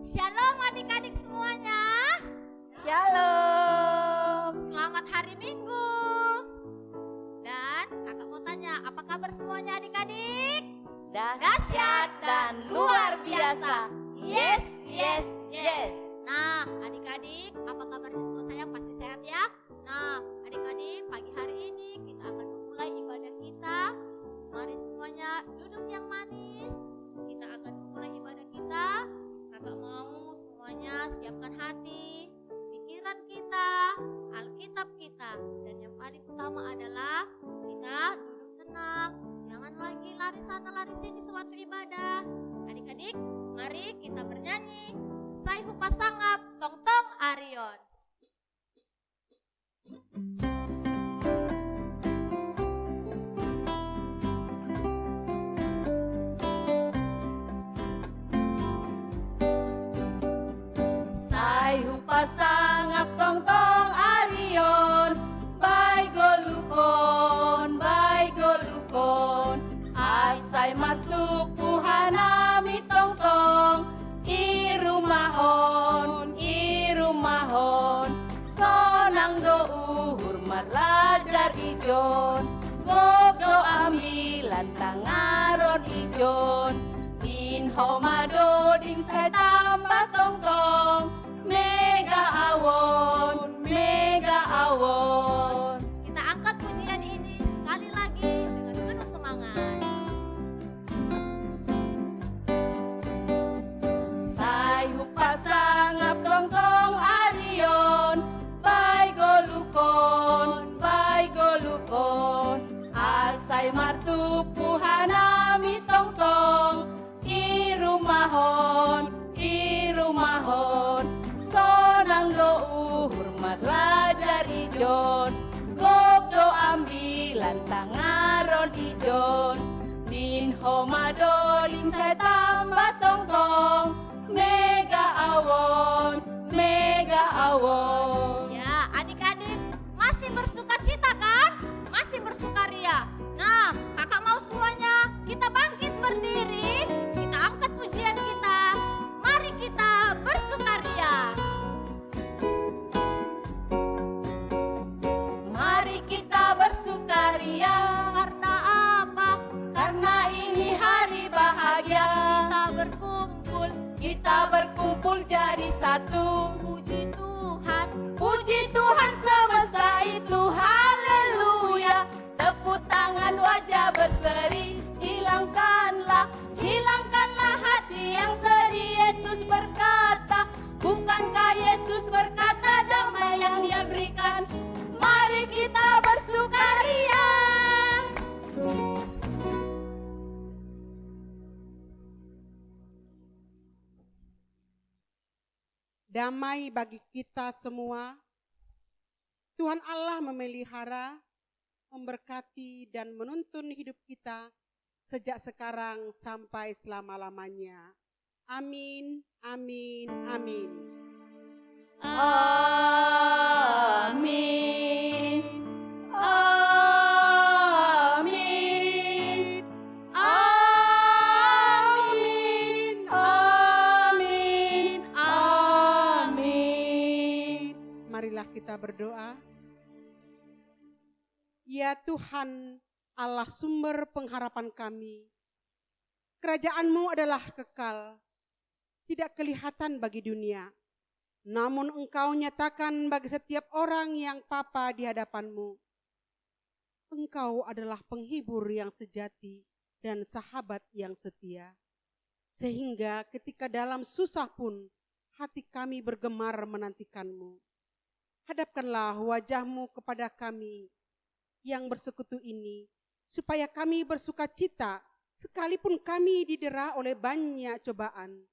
Shalom adik-adik semuanya. Shalom. Selamat hari Minggu. Dan kakak mau tanya, apa kabar semuanya adik-adik? Dahsyat dan luar biasa. Yes, yes, yes. Nah adik-adik, apa kabarnya semua sayang? Pasti sehat ya? Nah adik-adik, pagi hari ini kita akan memulai ibadah kita. Mari semuanya duduk yang manis. Kita akan memulai ibadah kita. Kakak mau semuanya siapkan hati, pikiran kita, Alkitab kita. Dan yang paling utama adalah kita duduk tenang. Jangan lagi lari sana lari sini sewaktu ibadah. Adik-adik, mari kita bernyanyi. Sayhu pasangap, tong tong Arion. Sayhu pasangap tong tong Arion, bai golukon, asai martuk puhanami tong tong, irumahon, sonang do uhur marlajar ijon, gobdo ambilan tangaron ijon, din homado ding saya tambah tong tong, mega awon. Kita angkat pujian ini sekali lagi dengan penuh semangat. Sayhu pasangap tong tong Arion, bai golukon, asai martu puhanami tong tong, irumahon, sonang do uhur maglajar ijon, gobdo ambilan tangaron ijon, din homado din saya tambah tong tong, mega awon. Ya, adik-adik masih bersuka cita kan? Masih bersukaria. Nah, kakak mau semuanya kita bangkit berdiri, kita angkat pujian kita. Mari kita bersukaria. Mari kita bersukaria. Karena apa? Karena ini hari bahagia. Kita berkumpul jadi satu. Puji Tuhan semesta itu, haleluya. Tepuk tangan wajah berseri. Hilangkanlah hati yang sedih. Yesus berkata, bukankah Yesus berkata damai yang Dia berikan? Mari kita bersukaria. Damai bagi kita semua. Tuhan Allah memelihara, memberkati dan menuntun hidup kita sejak sekarang sampai selama-lamanya. Amin, amin, amin. Amin. Amin. Amin. Amin. Amin. Marilah kita berdoa. Ya Tuhan, Allah sumber pengharapan kami. Kerajaan-Mu adalah kekal, tidak kelihatan bagi dunia. Namun Engkau nyatakan bagi setiap orang yang papa di hadapan-Mu. Engkau adalah penghibur yang sejati dan sahabat yang setia. Sehingga ketika dalam susah pun hati kami bergemar menantikan-Mu. Hadapkanlah wajah-Mu kepada kami yang bersekutu ini, supaya kami bersuka cita sekalipun kami didera oleh banyak cobaan.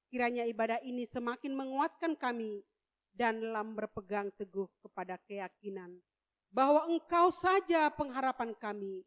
Kiranya ibadah ini semakin menguatkan kami dan dalam berpegang teguh kepada keyakinan bahwa Engkau saja pengharapan kami.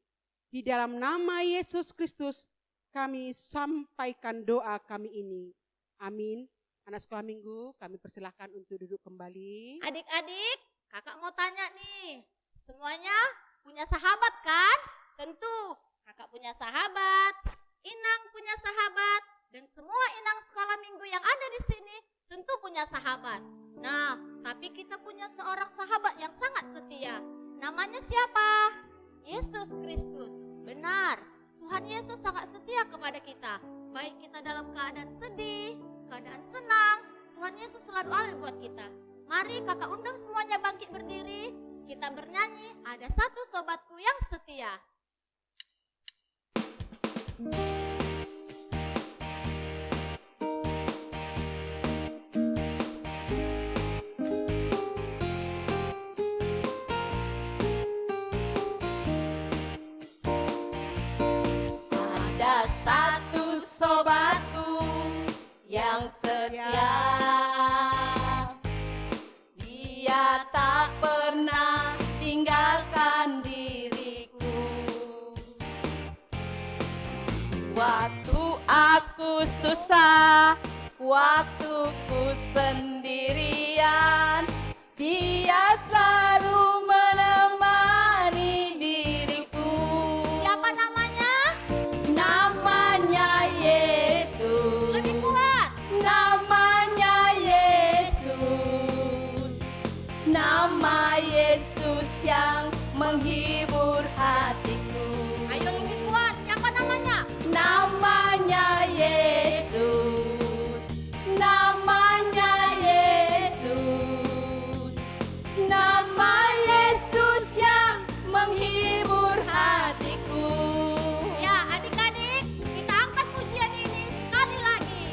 Di dalam nama Yesus Kristus kami sampaikan doa kami ini. Amin. Anak sekolah minggu kami persilahkan untuk duduk kembali. Adik-adik, kakak mau tanya nih. Semuanya punya sahabat kan? Tentu kakak punya sahabat, Inang punya sahabat, Dan semua inang sekolah minggu yang ada di sini tentu punya sahabat. Nah, tapi kita punya seorang sahabat yang sangat setia. Namanya siapa? Yesus Kristus. Benar, Tuhan Yesus sangat setia kepada kita. Baik kita dalam keadaan sedih, keadaan senang, Tuhan Yesus selalu ada buat kita. Mari kakak undang semuanya bangkit berdiri. Kita bernyanyi, ada satu sobatku yang setia. Ada satu sobatku yang setia, dia tak pernah tinggalkan diriku. Waktu aku susah, waktu ku sendirian, dia selalu menemani diriku. Siapa namanya? Namanya Yesus. Lebih kuat. Namanya Yesus. Nama Yesus yang menghibur hatiku. Ayo lebih kuat. Siapa namanya? Namanya Yesus. Namanya Yesus. Nama Yesus yang menghibur hatiku. Ya, adik-adik, kita angkat pujian ini sekali lagi.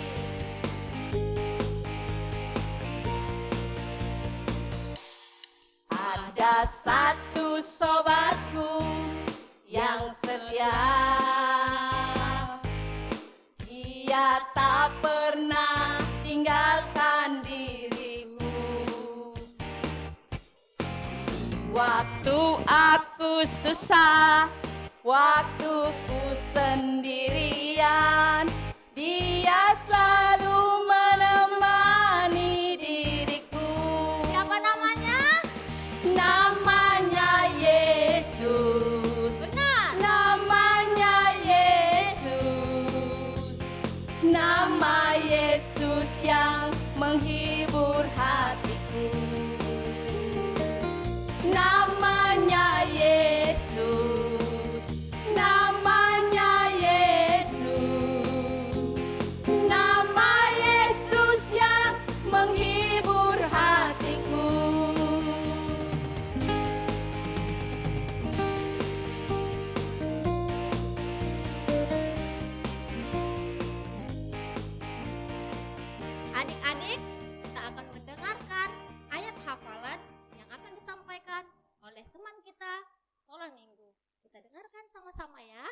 Ada satu sobatku yang setia, dia tak pernah tinggalkan diriku. Waktu aku susah, waktu ku sendirian, dia selalu menemani diriku. Siapa namanya? Namanya Yesus. Benar. Namanya Yesus. Nama Yesus yang menghibur hatiku. Namanya Yesus. Namanya Yesus. Nama Yesus yang menghibur hatiku. Adik-adik, kita akan mendengarkan ayat hafalan yang akan disampaikan oleh teman kita sekolah minggu. Kita dengarkan sama-sama ya.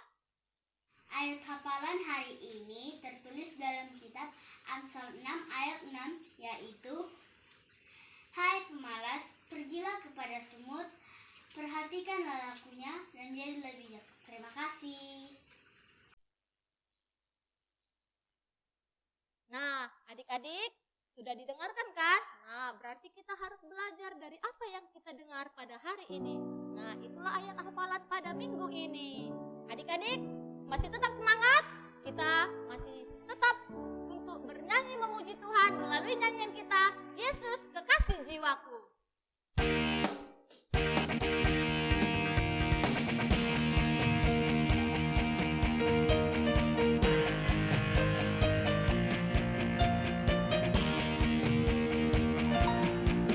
Ayat hafalan hari ini tertulis dalam kitab Amsal 6 ayat 6, yaitu: Hai pemalas, pergilah kepada semut, perhatikanlah lakunya dan jadi lebih bijak. Terima kasih. Nah, adik-adik, sudah didengarkan kan? Nah, berarti kita harus belajar dari apa yang kita dengar pada hari ini. Nah, itulah ayat hafalan pada minggu ini. Adik-adik, masih tetap semangat? Kita masih tetap untuk bernyanyi memuji Tuhan melalui nyanyian kita, Yesus Kekasih Jiwaku.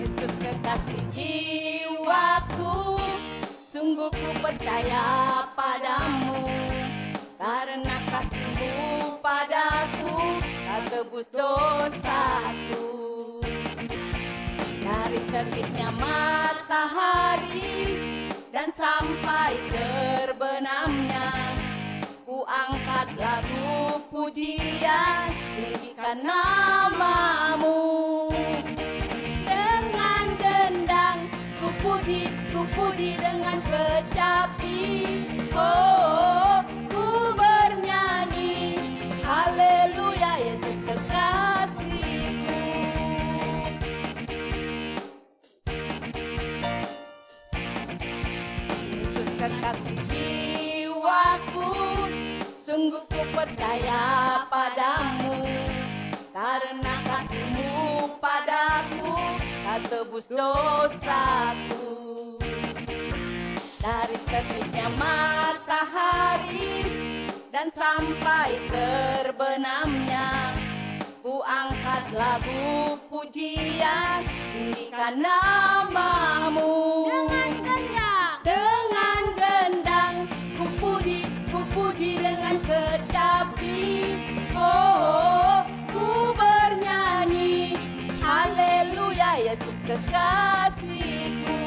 Yesus kekasih jiwaku, sungguh ku percaya padamu, karena kasih-Mu padaku tak tebus dosaku. Dari terbitnya matahari dan sampai terbenamnya, ku angkat lagu pujian, tinggikan nama-Mu. Dengan dendang ku puji dengan kecapi. Oh, ku bernyanyi, haleluya Yesus kekasihku. Yesus kekasih jiwaku, sungguh ku percaya padamu, karena kasih-Mu padaku, Kau tebus dosaku. Dari terbitnya matahari dan sampai terbenamnya, ku angkat lagu pujian, tinggikan nama-Mu. Dengan gendang ku puji dengan kecapi. Oh, ku bernyanyi, haleluya Yesus kekasihku.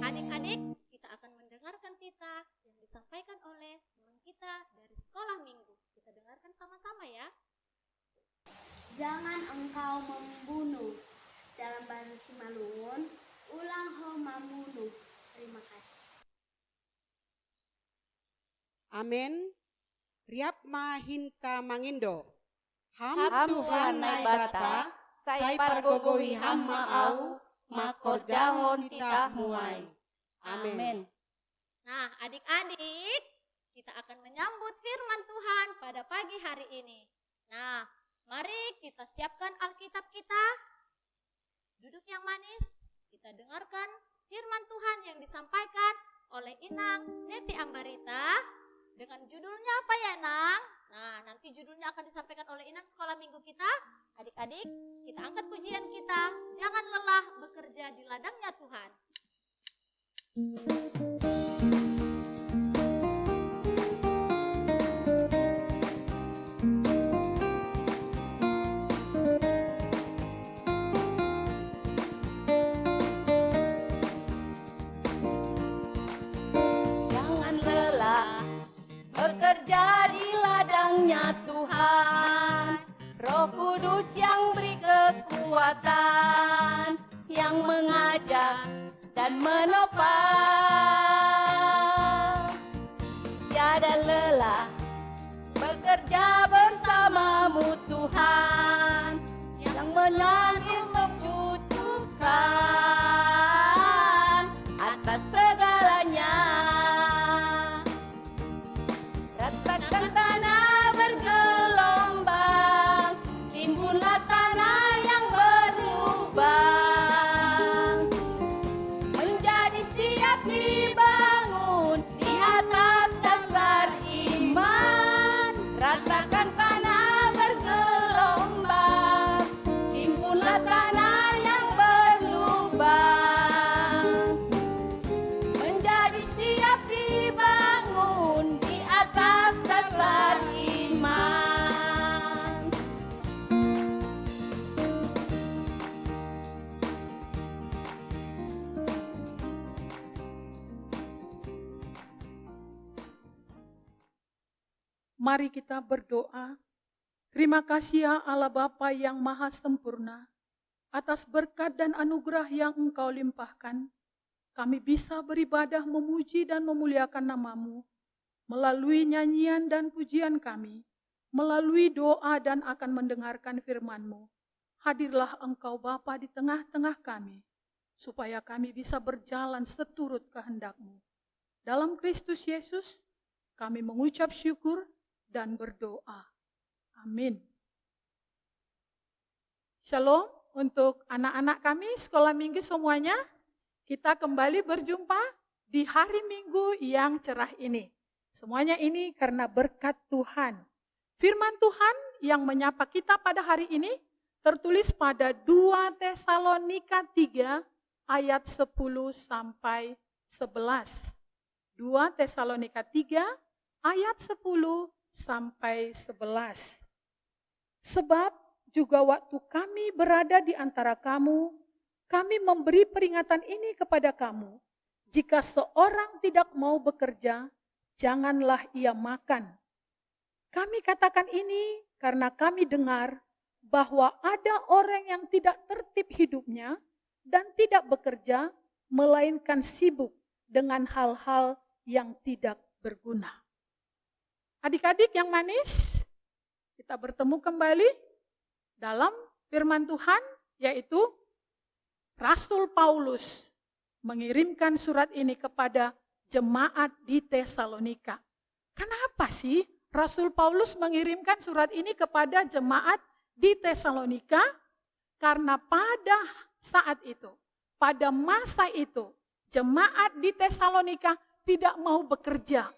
Adik-adik, kita akan mendengarkan titah yang disampaikan oleh teman kita dari sekolah minggu. Kita dengarkan sama-sama ya. Jangan engkau membunuh. Dalam bahasa Simalungun, ulang ho mamunuh. Terima kasih. Amin. Riap mahinta mangindo. Ham Ham Tuhan Tuhan bata, sai pargogohi hamma au, makor jahon titah muai. Amin. Nah, adik-adik, kita akan menyambut firman Tuhan pada pagi hari ini. Nah, mari kita siapkan Alkitab kita. Duduk yang manis, kita dengarkan firman Tuhan yang disampaikan oleh Inang Neti Ambarita dengan judulnya apa ya, Nang? Nah, nanti judulnya akan disampaikan oleh Inang sekolah minggu kita. Adik-adik, kita angkat pujian kita. Jangan lelah bekerja di ladangnya Tuhan. Jangan lelah bekerja di ladangnya Tuhan. Roh Kudus yang beri kekuatan, yang mengajak dan menopang. Tiada lelah bekerja bersamamu Tuhan, yang menangis untuk cucukan atas segalanya. Rasakan tanah bergelombang, timbunlah tanah yang berlubang, menjadi siap dibangun di atas dasar iman. Rasakan tanah bergelombang, timbunlah tanah yang berlubang, menjadi siap dibangun di atas dasar iman. Mari kita berdoa. Terima kasih ya Allah Bapa yang Maha Sempurna, atas berkat dan anugerah yang Engkau limpahkan. Kami bisa beribadah, memuji dan memuliakan nama-Mu, melalui nyanyian dan pujian kami, melalui doa dan akan mendengarkan firman-Mu. Hadirlah Engkau Bapa di tengah-tengah kami, supaya kami bisa berjalan seturut kehendak-Mu. Dalam Kristus Yesus, kami mengucap syukur dan berdoa. Amin. Shalom untuk anak-anak kami sekolah minggu semuanya. Kita kembali berjumpa di hari Minggu yang cerah ini. Semuanya ini karena berkat Tuhan. Firman Tuhan yang menyapa kita pada hari ini tertulis pada 2 Tesalonika 3 ayat 10 sampai 11. 2 Tesalonika 3 ayat 10 sampai 11. Sebab juga waktu kami berada di antara kamu, kami memberi peringatan ini kepada kamu. Jika seorang tidak mau bekerja, janganlah ia makan. Kami katakan ini karena kami dengar bahwa ada orang yang tidak tertib hidupnya dan tidak bekerja, melainkan sibuk dengan hal-hal yang tidak berguna. Adik-adik yang manis, kita bertemu kembali dalam firman Tuhan, yaitu Rasul Paulus mengirimkan surat ini kepada jemaat di Tesalonika. Kenapa sih Rasul Paulus mengirimkan surat ini kepada jemaat di Tesalonika? Karena pada saat itu, pada masa itu, jemaat di Tesalonika tidak mau bekerja.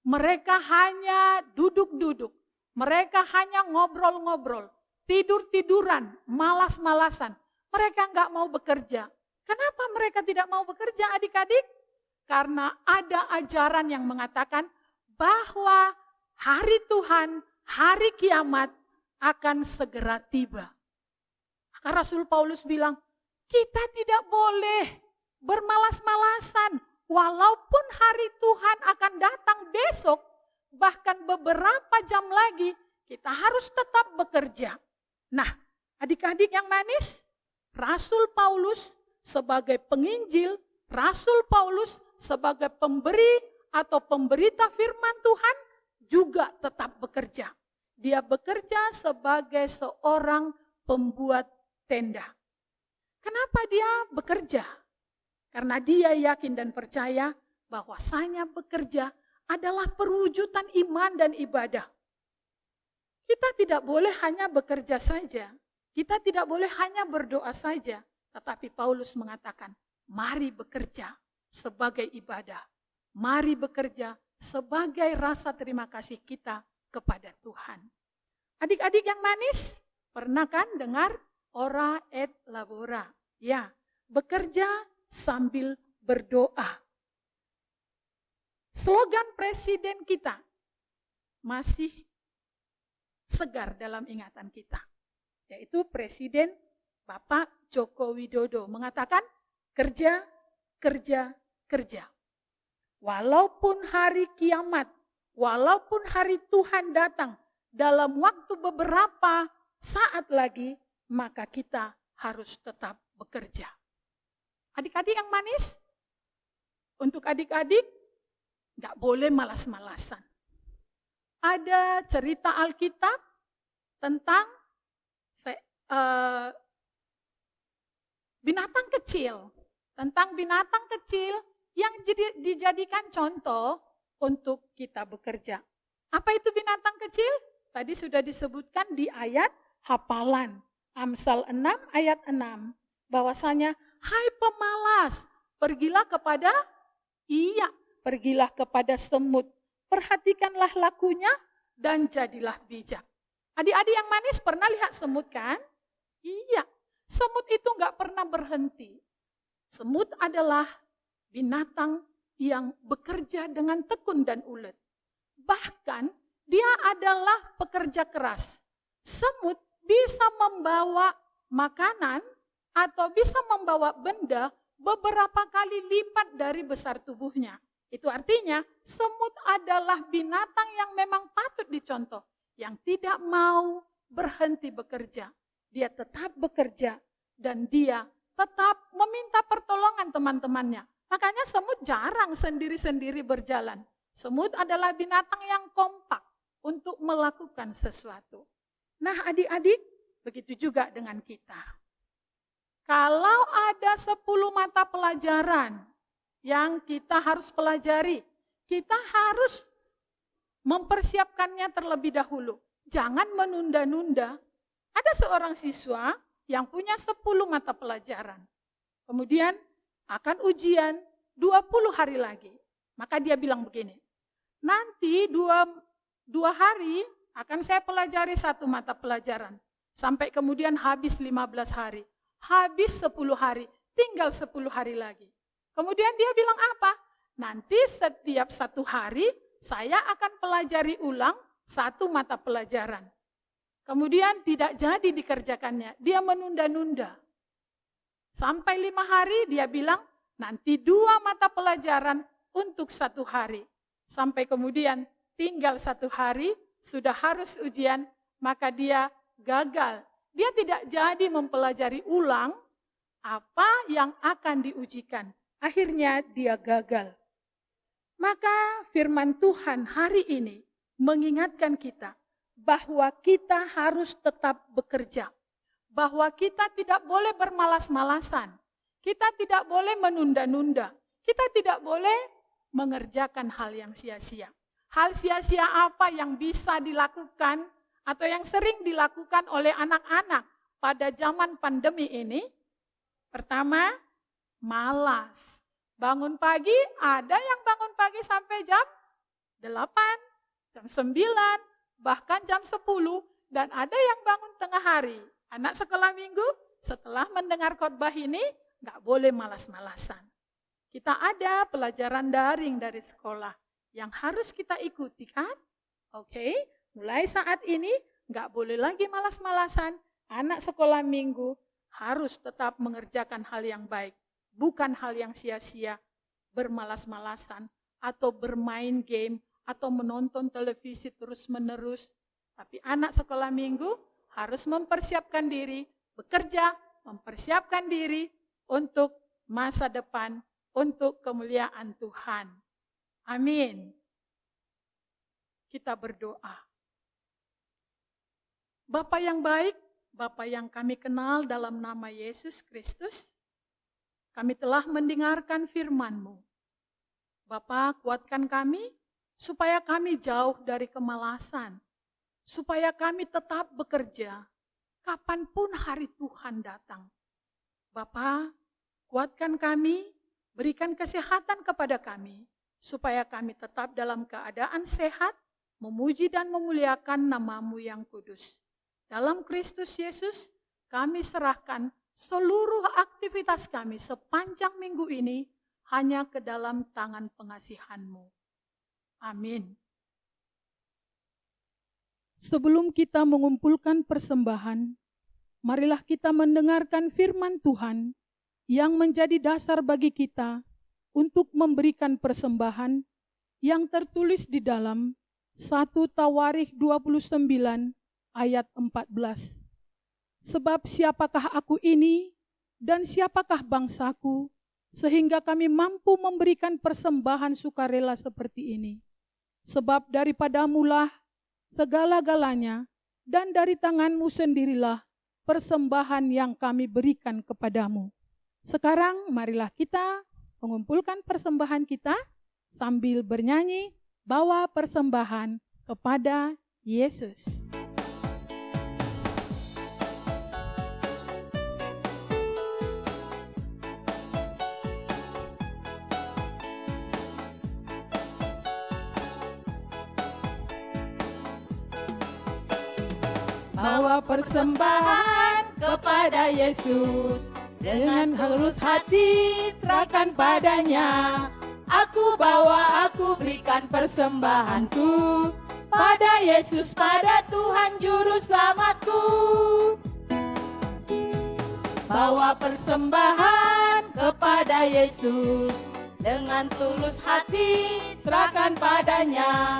Mereka hanya duduk-duduk, mereka hanya ngobrol-ngobrol, tidur-tiduran, malas-malasan. Mereka nggak mau bekerja. Kenapa mereka tidak mau bekerja, adik-adik? Karena ada ajaran yang mengatakan bahwa hari Tuhan, hari kiamat akan segera tiba. Maka Rasul Paulus bilang, kita tidak boleh bermalas-malasan. Walaupun hari Tuhan akan datang besok, bahkan beberapa jam lagi, kita harus tetap bekerja. Nah, adik-adik yang manis, Rasul Paulus sebagai penginjil, Rasul Paulus sebagai pemberi atau pemberita firman Tuhan juga tetap bekerja. Dia bekerja sebagai seorang pembuat tenda. Kenapa dia bekerja? Karena dia yakin dan percaya bahwasanya bekerja adalah perwujudan iman dan ibadah. Kita tidak boleh hanya bekerja saja. Kita tidak boleh hanya berdoa saja. Tetapi Paulus mengatakan, mari bekerja sebagai ibadah. Mari bekerja sebagai rasa terima kasih kita kepada Tuhan. Adik-adik yang manis, pernah kan dengar ora et labora? Ya, bekerja sambil berdoa. Slogan presiden kita masih segar dalam ingatan kita. Yaitu Presiden Bapak Joko Widodo mengatakan kerja, kerja, kerja. Walaupun hari kiamat, walaupun hari Tuhan datang dalam waktu beberapa saat lagi, maka kita harus tetap bekerja. Adik-adik yang manis, untuk adik-adik nggak boleh malas-malasan. Ada cerita Alkitab tentang binatang kecil. Tentang binatang kecil yang dijadikan contoh untuk kita bekerja. Apa itu binatang kecil? Tadi sudah disebutkan di ayat hafalan. Amsal 6 ayat 6. Bahwasanya, hai pemalas, pergilah kepada semut. Perhatikanlah lakunya dan jadilah bijak. Adik-adik yang manis pernah lihat semut kan? Iya, semut itu gak pernah berhenti. Semut adalah binatang yang bekerja dengan tekun dan ulet. Bahkan dia adalah pekerja keras. Semut bisa membawa makanan atau bisa membawa benda beberapa kali lipat dari besar tubuhnya. Itu artinya semut adalah binatang yang memang patut dicontoh. Yang tidak mau berhenti bekerja. Dia tetap bekerja dan dia tetap meminta pertolongan teman-temannya. Makanya semut jarang sendiri-sendiri berjalan. Semut adalah binatang yang kompak untuk melakukan sesuatu. Nah adik-adik, begitu juga dengan kita. Kalau ada 10 mata pelajaran yang kita harus pelajari, kita harus mempersiapkannya terlebih dahulu. Jangan menunda-nunda. Ada seorang siswa yang punya 10 mata pelajaran. Kemudian akan ujian 20 hari lagi. Maka dia bilang begini, nanti dua hari akan saya pelajari 1 mata pelajaran. Sampai kemudian habis 15 hari. Habis 10 hari, tinggal 10 hari lagi. Kemudian dia bilang apa? Nanti setiap 1 hari saya akan pelajari ulang 1 mata pelajaran. Kemudian tidak jadi dikerjakannya, dia menunda-nunda. Sampai 5 hari dia bilang, nanti 2 mata pelajaran untuk 1 hari. Sampai kemudian tinggal 1 hari, sudah harus ujian, maka dia gagal. Dia tidak jadi mempelajari ulang apa yang akan diujikan. Akhirnya dia gagal. Maka firman Tuhan hari ini mengingatkan kita bahwa kita harus tetap bekerja. Bahwa kita tidak boleh bermalas-malasan. Kita tidak boleh menunda-nunda. Kita tidak boleh mengerjakan hal yang sia-sia. Hal sia-sia apa yang bisa dilakukan atau yang sering dilakukan oleh anak-anak pada zaman pandemi ini? Pertama, malas. Bangun pagi, ada yang bangun pagi sampai jam 8, jam 9, bahkan jam 10, dan ada yang bangun tengah hari. Anak sekolah minggu setelah mendengar khotbah ini, nggak boleh malas-malasan. Kita ada pelajaran daring dari sekolah yang harus kita ikuti kan? Oke, mulai saat ini nggak boleh lagi malas-malasan. Anak sekolah minggu harus tetap mengerjakan hal yang baik. Bukan hal yang sia-sia, bermalas-malasan, atau bermain game, atau menonton televisi terus-menerus. Tapi anak sekolah minggu harus mempersiapkan diri, bekerja, mempersiapkan diri untuk masa depan, untuk kemuliaan Tuhan. Amin. Kita berdoa. Bapa yang baik, Bapa yang kami kenal dalam nama Yesus Kristus, kami telah mendengarkan firman-Mu. Bapa, kuatkan kami supaya kami jauh dari kemalasan, supaya kami tetap bekerja kapanpun hari Tuhan datang. Bapa, kuatkan kami, berikan kesehatan kepada kami, supaya kami tetap dalam keadaan sehat, memuji dan memuliakan nama-Mu yang kudus. Dalam Kristus Yesus, kami serahkan seluruh aktivitas kami sepanjang minggu ini hanya ke dalam tangan pengasihan-Mu. Amin. Sebelum kita mengumpulkan persembahan, marilah kita mendengarkan firman Tuhan yang menjadi dasar bagi kita untuk memberikan persembahan yang tertulis di dalam 1 Tawarikh 29 ayat 14. Sebab siapakah aku ini dan siapakah bangsaku, sehingga kami mampu memberikan persembahan sukarela seperti ini. Sebab daripadamulah segala-galanya, dan dari tangan-Mu sendirilah persembahan yang kami berikan kepadamu. Sekarang marilah kita mengumpulkan persembahan kita sambil bernyanyi, bawa persembahan kepada Yesus. Bawa persembahan kepada Yesus, dengan tulus hati serahkan padanya. Aku bawa, aku berikan persembahanku pada Yesus, pada Tuhan Juru Selamatku. Bawa persembahan kepada Yesus, dengan tulus hati serahkan padanya.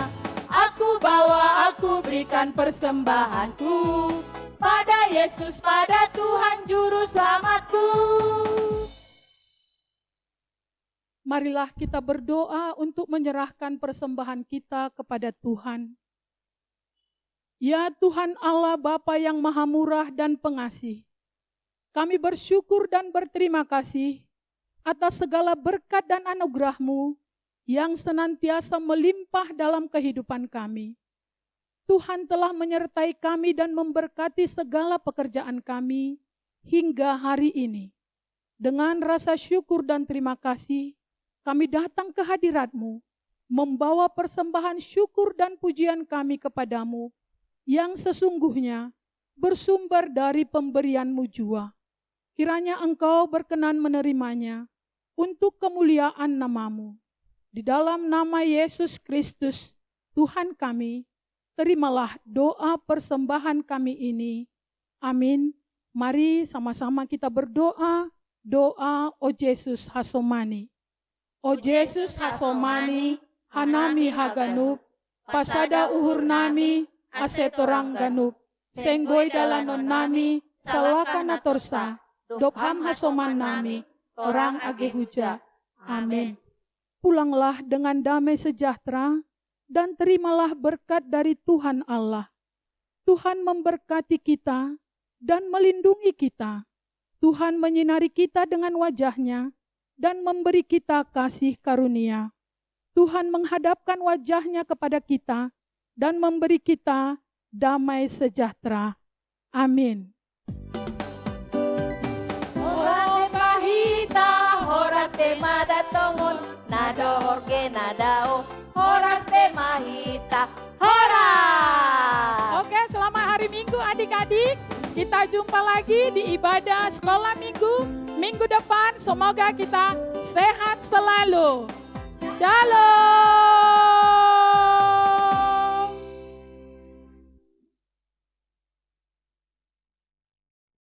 Aku bawa, aku berikan persembahanku pada Yesus, pada Tuhan Juru Selamatku. Marilah kita berdoa untuk menyerahkan persembahan kita kepada Tuhan. Ya Tuhan Allah Bapa yang Maha Murah dan Pengasih, kami bersyukur dan berterima kasih atas segala berkat dan anugerah-Mu yang senantiasa melimpah dalam kehidupan kami. Tuhan telah menyertai kami dan memberkati segala pekerjaan kami hingga hari ini. Dengan rasa syukur dan terima kasih, kami datang ke hadirat-Mu, membawa persembahan syukur dan pujian kami kepadamu, yang sesungguhnya bersumber dari pemberian-Mu jua. Kiranya Engkau berkenan menerimanya untuk kemuliaan nama-Mu. Di dalam nama Yesus Kristus, Tuhan kami, terimalah doa persembahan kami ini. Amin. Mari sama-sama kita berdoa, doa O Yesus Hasomani. O Yesus Hasomani, hanami haganup, pasada uhur nami, asetorang ganup, senggoi dalanon nami, salakana torsa, dopham hasoman nami, orang age huja. Amin. Pulanglah dengan damai sejahtera dan terimalah berkat dari Tuhan Allah. Tuhan memberkati kita dan melindungi kita. Tuhan menyinari kita dengan wajah-Nya dan memberi kita kasih karunia. Tuhan menghadapkan wajah-Nya kepada kita dan memberi kita damai sejahtera. Amin. Horas mahita, horas te madatongon, nado horge nadao, horas te mahita, horas. Oke, selamat hari Minggu adik-adik. Kita jumpa lagi di ibadah sekolah minggu depan. Semoga kita sehat selalu. Shalom.